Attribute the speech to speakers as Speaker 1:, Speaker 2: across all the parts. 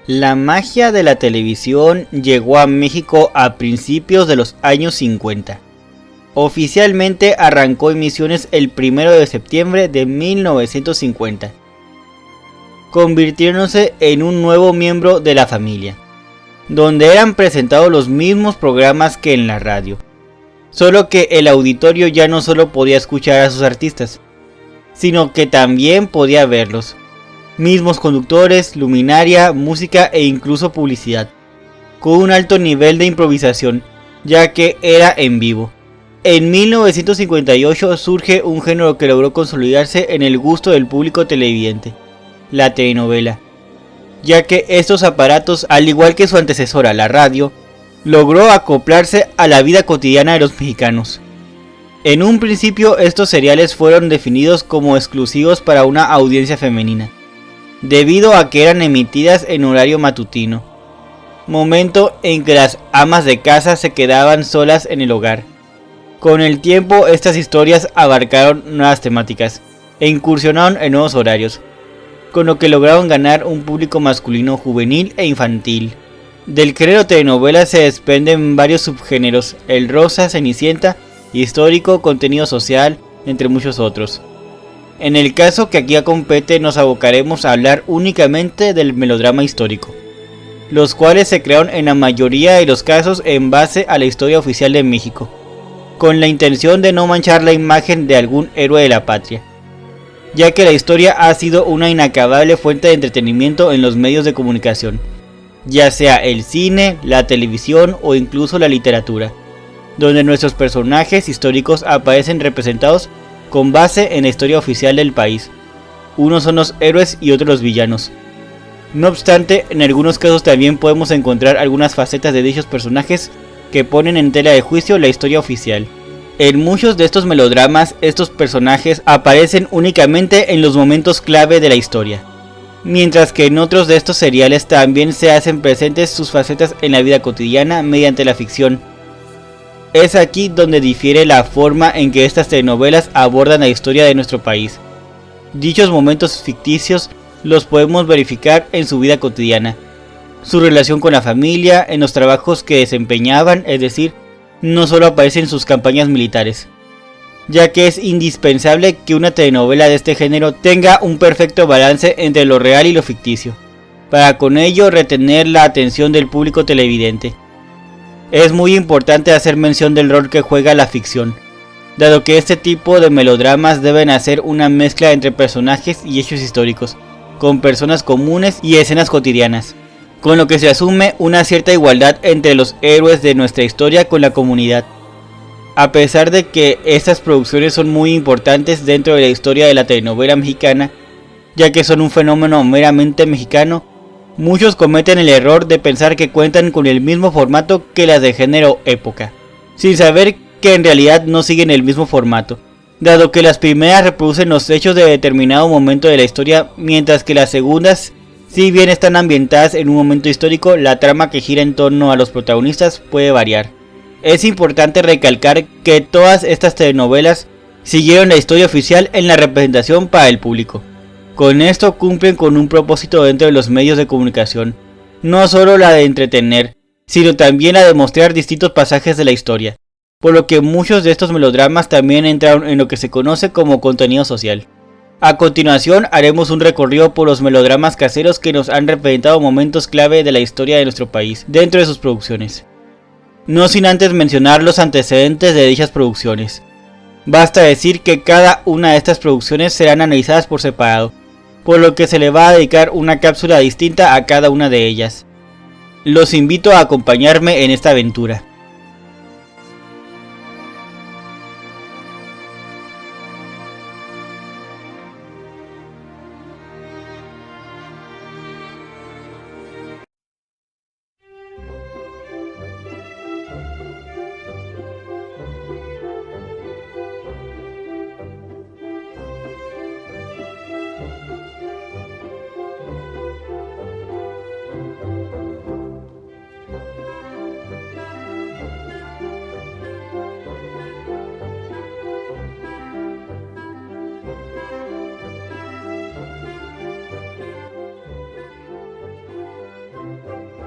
Speaker 1: La magia de la televisión llegó a México a principios de los años 50. Oficialmente arrancó emisiones el 1 de septiembre de 1950, convirtiéndose en un nuevo miembro de la familia, donde eran presentados los mismos programas que en la radio, solo que el auditorio ya no solo podía escuchar a sus artistas, sino que también podía verlos. Mismos conductores, luminaria, música e incluso publicidad, con un alto nivel de improvisación, ya que era en vivo. En 1958 surge un género que logró consolidarse en el gusto del público televidente, la telenovela, ya que estos aparatos, al igual que su antecesora, la radio, logró acoplarse a la vida cotidiana de los mexicanos. En un principio estos seriales fueron definidos como exclusivos para una audiencia femenina, debido a que eran emitidas en horario matutino, momento en que las amas de casa se quedaban solas en el hogar. Con el tiempo estas historias abarcaron nuevas temáticas e incursionaron en nuevos horarios, con lo que lograron ganar un público masculino juvenil e infantil. Del género telenovela se desprenden varios subgéneros: el rosa, cenicienta, histórico, contenido social, entre muchos otros. En el caso que aquí compete nos abocaremos a hablar únicamente del melodrama histórico, los cuales se crearon en la mayoría de los casos en base a la historia oficial de México, con la intención de no manchar la imagen de algún héroe de la patria, ya que la historia ha sido una inacabable fuente de entretenimiento en los medios de comunicación, ya sea el cine, la televisión o incluso la literatura, donde nuestros personajes históricos aparecen representados con base en la historia oficial del país. Unos son los héroes y otros los villanos. No obstante, en algunos casos también podemos encontrar algunas facetas de dichos personajes que ponen en tela de juicio la historia oficial. En muchos de estos melodramas, estos personajes aparecen únicamente en los momentos clave de la historia, mientras que en otros de estos seriales también se hacen presentes sus facetas en la vida cotidiana mediante la ficción. Es aquí donde difiere la forma en que estas telenovelas abordan la historia de nuestro país. Dichos momentos ficticios los podemos verificar en su vida cotidiana, su relación con la familia, en los trabajos que desempeñaban, es decir, no solo aparecen sus campañas militares, ya que es indispensable que una telenovela de este género tenga un perfecto balance entre lo real y lo ficticio, para con ello retener la atención del público televidente. Es muy importante hacer mención del rol que juega la ficción, dado que este tipo de melodramas deben hacer una mezcla entre personajes y hechos históricos, con personas comunes y escenas cotidianas, con lo que se asume una cierta igualdad entre los héroes de nuestra historia con la comunidad. A pesar de que estas producciones son muy importantes dentro de la historia de la telenovela mexicana, ya que son un fenómeno meramente mexicano, muchos cometen el error de pensar que cuentan con el mismo formato que las de género época, sin saber que en realidad no siguen el mismo formato, dado que las primeras reproducen los hechos de determinado momento de la historia, mientras que las segundas, si bien están ambientadas en un momento histórico, la trama que gira en torno a los protagonistas puede variar. Es importante recalcar que todas estas telenovelas siguieron la historia oficial en la representación para el público. Con esto cumplen con un propósito dentro de los medios de comunicación, no solo la de entretener, sino también la de mostrar distintos pasajes de la historia, por lo que muchos de estos melodramas también entraron en lo que se conoce como contenido social. A continuación haremos un recorrido por los melodramas caseros que nos han representado momentos clave de la historia de nuestro país dentro de sus producciones, no sin antes mencionar los antecedentes de dichas producciones. Basta decir que cada una de estas producciones serán analizadas por separado, por lo que se le va a dedicar una cápsula distinta a cada una de ellas. Los invito a acompañarme en esta aventura.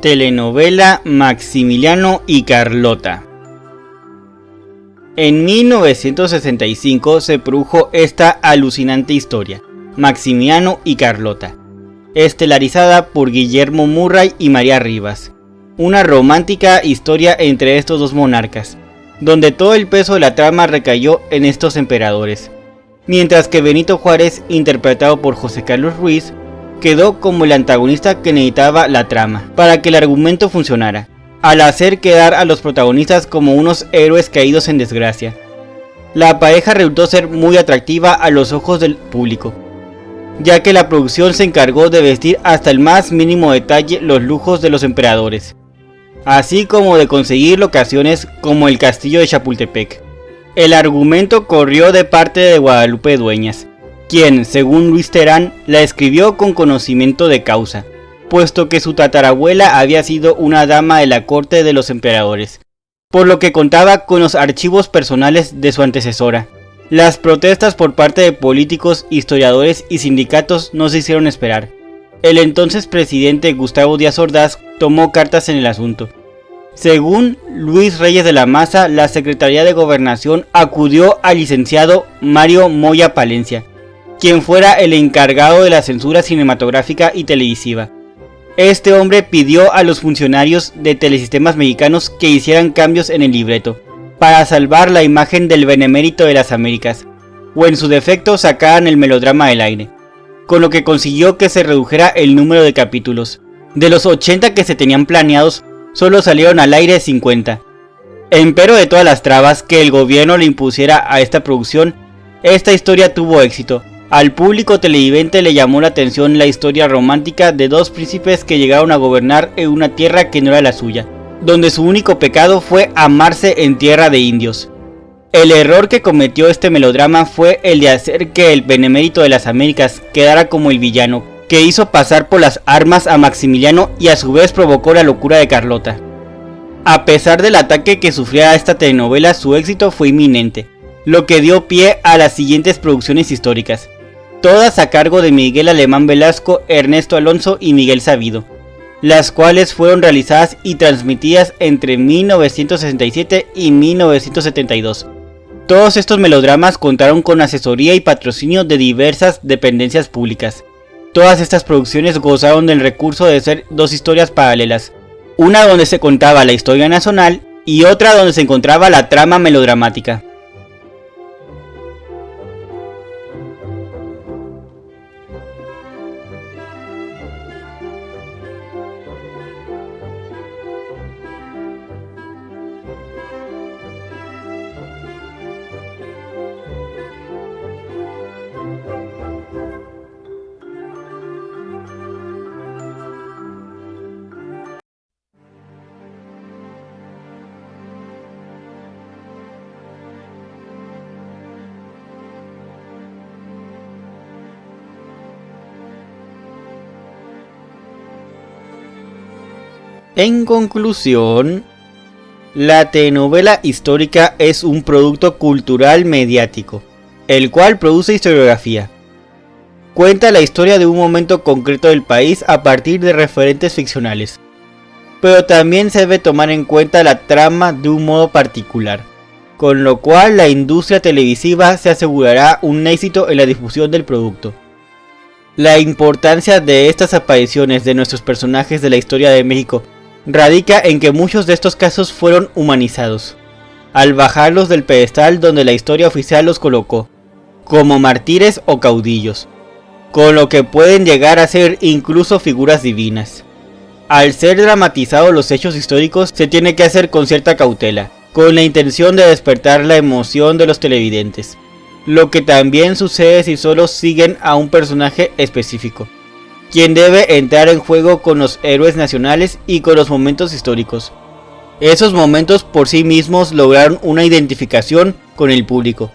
Speaker 1: Telenovela Maximiliano y Carlota. En 1965 se produjo esta alucinante historia, Maximiliano y Carlota, estelarizada por Guillermo Murray y María Rivas. Una romántica historia entre estos dos monarcas, donde todo el peso de la trama recayó en estos emperadores, mientras que Benito Juárez, interpretado por José Carlos Ruiz, quedó como el antagonista que necesitaba la trama para que el argumento funcionara, al hacer quedar a los protagonistas como unos héroes caídos en desgracia. La pareja resultó ser muy atractiva a los ojos del público, ya que la producción se encargó de vestir hasta el más mínimo detalle los lujos de los emperadores, así como de conseguir locaciones como el castillo de Chapultepec. El argumento corrió de parte de Guadalupe Dueñas, quien, según Luis Terán, la escribió con conocimiento de causa, puesto que su tatarabuela había sido una dama de la corte de los emperadores, por lo que contaba con los archivos personales de su antecesora. Las protestas por parte de políticos, historiadores y sindicatos no se hicieron esperar. El entonces presidente Gustavo Díaz Ordaz tomó cartas en el asunto. Según Luis Reyes de la Maza, la Secretaría de Gobernación acudió al licenciado Mario Moya Palencia, quien fuera el encargado de la censura cinematográfica y televisiva. Este hombre pidió a los funcionarios de Telesistemas Mexicanos que hicieran cambios en el libreto, para salvar la imagen del Benemérito de las Américas, o en su defecto sacaran el melodrama del aire, con lo que consiguió que se redujera el número de capítulos. De los 80 que se tenían planeados, solo salieron al aire 50. Empero de todas las trabas que el gobierno le impusiera a esta producción, esta historia tuvo éxito. Al público televidente le llamó la atención la historia romántica de dos príncipes que llegaron a gobernar en una tierra que no era la suya, donde su único pecado fue amarse en tierra de indios. El error que cometió este melodrama fue el de hacer que el Benemérito de las Américas quedara como el villano, que hizo pasar por las armas a Maximiliano y a su vez provocó la locura de Carlota. A pesar del ataque que sufría esta telenovela, su éxito fue inminente, lo que dio pie a las siguientes producciones históricas, todas a cargo de Miguel Alemán Velasco, Ernesto Alonso y Miguel Sabido, las cuales fueron realizadas y transmitidas entre 1967 y 1972. Todos estos melodramas contaron con asesoría y patrocinio de diversas dependencias públicas. Todas estas producciones gozaron del recurso de ser dos historias paralelas, una donde se contaba la historia nacional y otra donde se encontraba la trama melodramática. En conclusión, la telenovela histórica es un producto cultural mediático, el cual produce historiografía. Cuenta la historia de un momento concreto del país a partir de referentes ficcionales, pero también se debe tomar en cuenta la trama de un modo particular, con lo cual la industria televisiva se asegurará un éxito en la difusión del producto. La importancia de estas apariciones de nuestros personajes de la historia de México radica en que muchos de estos casos fueron humanizados, al bajarlos del pedestal donde la historia oficial los colocó, como mártires o caudillos, con lo que pueden llegar a ser incluso figuras divinas. Al ser dramatizados los hechos históricos, se tiene que hacer con cierta cautela, con la intención de despertar la emoción de los televidentes, lo que también sucede si solo siguen a un personaje específico, quien debe entrar en juego con los héroes nacionales y con los momentos históricos. Esos momentos por sí mismos lograron una identificación con el público,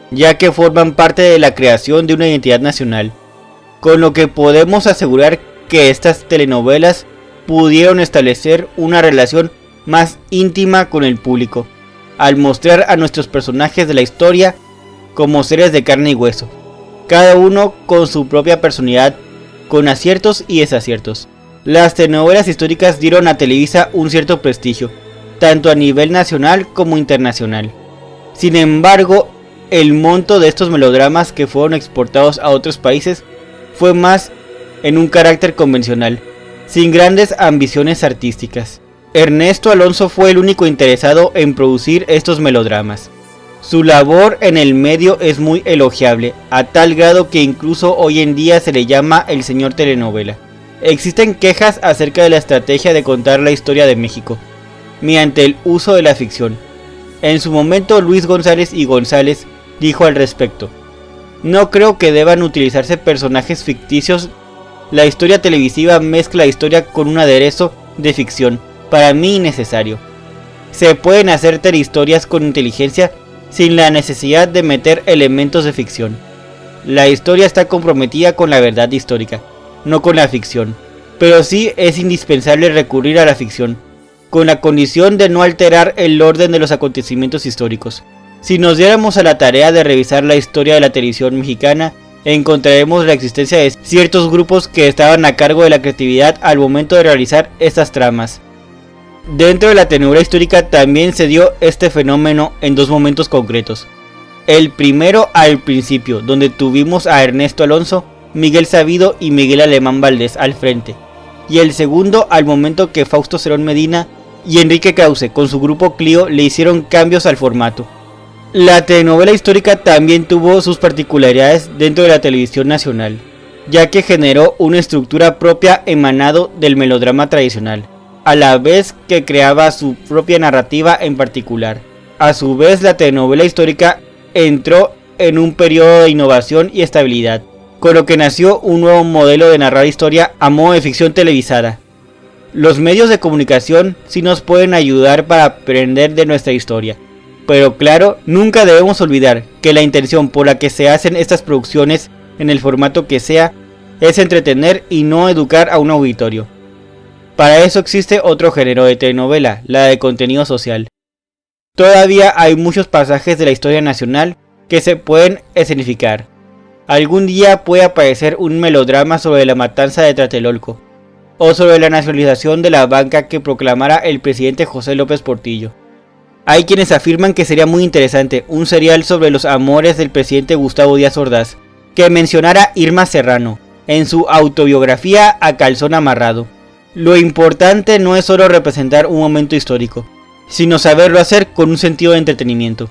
Speaker 1: ya que forman parte de la creación de una identidad nacional, con lo que podemos asegurar que estas telenovelas pudieron establecer una relación más íntima con el público, al mostrar a nuestros personajes de la historia como seres de carne y hueso, cada uno con su propia personalidad, con aciertos y desaciertos, Las telenovelas históricas dieron a Televisa un cierto prestigio, tanto a nivel nacional como internacional. Sin embargo, el monto de estos melodramas que fueron exportados a otros países fue más en un carácter convencional, sin grandes ambiciones artísticas. Ernesto Alonso fue el único interesado en producir estos melodramas. Su labor en el medio es muy elogiable, a tal grado que incluso hoy en día se le llama el señor telenovela. Existen quejas acerca de la estrategia de contar la historia de México, mediante el uso de la ficción. En su momento, Luis González y González dijo al respecto: "No creo que deban utilizarse personajes ficticios. La historia televisiva mezcla historia con un aderezo de ficción, para mí innecesario. Se pueden hacer telehistorias con inteligencia sin la necesidad de meter elementos de ficción. La historia está comprometida con la verdad histórica, no con la ficción, pero sí es indispensable recurrir a la ficción, con la condición de no alterar el orden de los acontecimientos históricos. Si nos diéramos a la tarea de revisar la historia de la televisión mexicana, encontraremos la existencia de ciertos grupos que estaban a cargo de la creatividad al momento de realizar estas tramas. Dentro de la telenovela histórica también se dio este fenómeno en dos momentos concretos. El primero al principio, donde tuvimos a Ernesto Alonso, Miguel Sabido y Miguel Alemán Valdés al frente, y el segundo al momento que Fausto Cerón Medina y Enrique Krause con su grupo Clio le hicieron cambios al formato. La telenovela histórica también tuvo sus particularidades dentro de la televisión nacional, ya que generó una estructura propia emanado del melodrama tradicional, a la vez que creaba su propia narrativa en particular. A su vez, la telenovela histórica entró en un periodo de innovación y estabilidad, con lo que nació un nuevo modelo de narrar historia a modo de ficción televisada. Los medios de comunicación sí nos pueden ayudar para aprender de nuestra historia, pero claro, nunca debemos olvidar que la intención por la que se hacen estas producciones, en el formato que sea, es entretener y no educar a un auditorio. Para eso existe otro género de telenovela, la de contenido social. Todavía hay muchos pasajes de la historia nacional que se pueden escenificar. Algún día puede aparecer un melodrama sobre la matanza de Tlatelolco, o sobre la nacionalización de la banca que proclamara el presidente José López Portillo. Hay quienes afirman que sería muy interesante un serial sobre los amores del presidente Gustavo Díaz Ordaz, que mencionara Irma Serrano en su autobiografía A Calzón Amarrado. Lo importante no es solo representar un momento histórico, sino saberlo hacer con un sentido de entretenimiento.